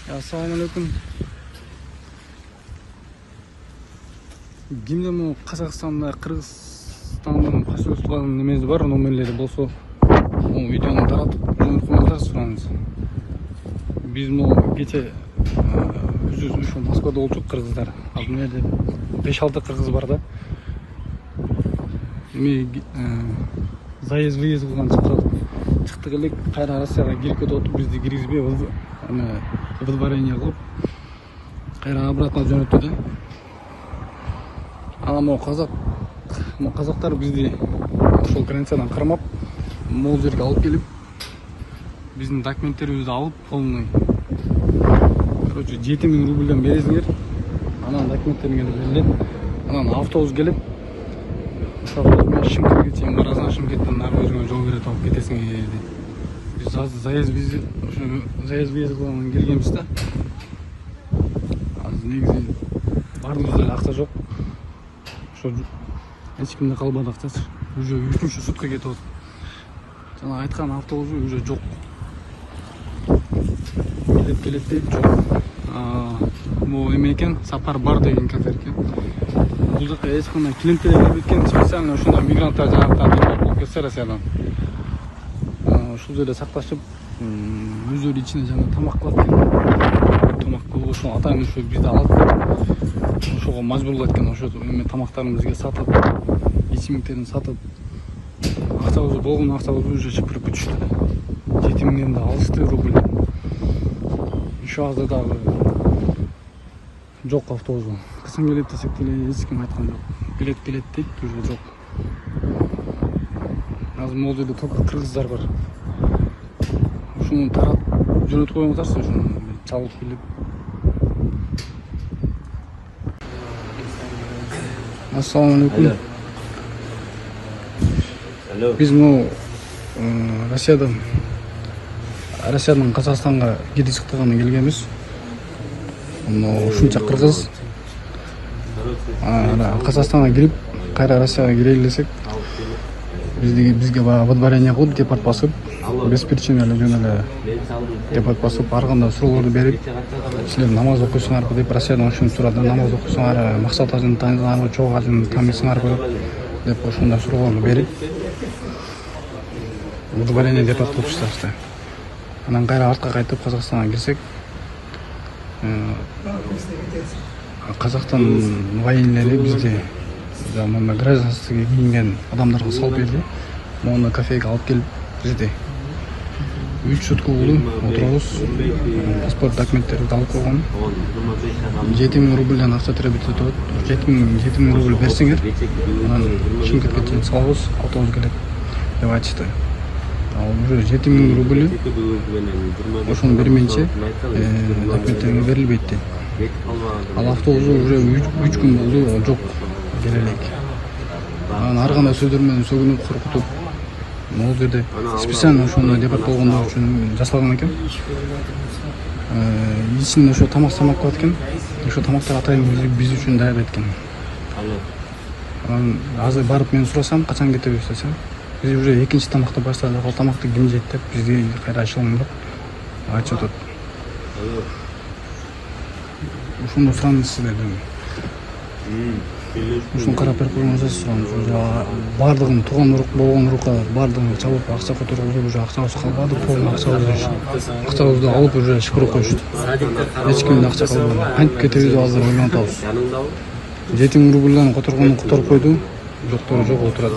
Assalamu alaikum. Кимде му Казакстанда, Кыргызстандын посольстволарынын немеси бар, номерлери болсо, бул видеону таратып жөнөткөнүңүздү сураңыз. Биз могу кече ушу Москвада болчук кыргыздар. Азыр мына 5-6 кыргыз бар да. Эми заезд-выезд кылган чыктык элек, кайра Россияга кирип кетип отуп, бизди киргизбей выдворение кылып, кайра обратно жөнөттү да. Ана могу казактар бизди ошол границадан кармап, могул жерге алып келип, биздин документтерибизди алып, полный. Короче, 7000 рубльден бересиңер, анан документтериңер берилет, анан автобус келип, ошол менен Шымкентке чейин барасың, Шымкенттен нары өзүңө жол берет, алып кетесиңер дейт. Биз азыр заезд-выезд кылган келгенбиз да. Азыр негизи баарыбызда эле акча жок. Ошо эч кимде калбады акчасы. Уже 3-чү сутка кетип атат. Жана айткан автобусу уже жок. Келет дейт, жок. Бул эме экен, сапар бар деген кафе экен. Бул жака эч кандай клиенттер келбейт экен, специально ошондой мигранттар жанагы болуп кетсе Россиядан. Ушул жерде сакташып, өздөрү ичине жана тамак кылат экен. Тамак кылып ошо атайын ушу бизди алат. Ошого мажбурлайт экен, ошо эме тамактарын бизге сатып, ичимдиктерин сатып, акчабызды болгон акчабызды уже чыпырып бүтүштү. 7000 да алышты рубль. Ошо азыр дагы жок автобусу. Кысым келет десек деле эч ким айткан жок. Келет дейт, уже жок. Азыр могул жерде только кыргыздар бар. Ушуну тарап жөнөтүп коюңуздарчы, ушуну чалып келип. Assalamu alaikum. Биз могу Россиядан Казакстанга кирип чыктыгына келгенбиз. Ушунча кыргыз Казакстанга кирип, кайра Россияга кирели десек, бизге выдворение кылып, депорт басып, без причины эле жөн эле депорт басып, арганда суроолорду берип, силер намаз окуйсуңарбы деп Россиядан ушуну сурады. Намаз окуйсуңар, максат ажын тааныйсыңарбы, чогуу ажын таанысыңарбы деп ошондой суроолорду берип, выдворение депорт кылып ташташты. Анан кайра артка кайтып Казакстанга кирсек, Казакстан военлери бизди мына гражданский кийинген адамдарга салып берди. Могуна кафеге алып келип бизди 3 сутка болду, отурабыз. Паспорт документтерди алып койгон. 7000 рубльден акча требует этип атат. 7000 рубль берсеңер, анан Шымкентке чейин салабыз, автобус келет деп айтышты. Уже 7000 рубль ошону бермейинче документтериңер берилбейт дейт. Ал автобус уже 3 күн болду, жок, келе элек. Анан ар кандай сөздөр менен сөгүнүп, коркутуп, могул жерде специально ошондой депорт болгондор үчүн жасалган экен. Ичинде ошо тамак кылат экен. Ошо тамактар атайын биз үчүн даярдайт экен. Анан азыр барып мен сурасам, качан кетебиз десем, биз уже экинчи тамакты баштадык. Ал тамакты ким жейт деп бизге кайра ачылмыйт. Айтып атат. Ушуну сураңыз силерден. Ушуну карап берип коюңуздар сураңыз. Бардыгын тууган урук болгон урукка бардыгын чалып акча которгузуп, уже акчабыз калбады, полный акчабызды алып уже шыкырып коюшту. Эч кимде акча калбады. Кантип кетебиз азыр ойлонуп атабыз. 7000 рубльден которгону которуп койду, жоктору жок отурат.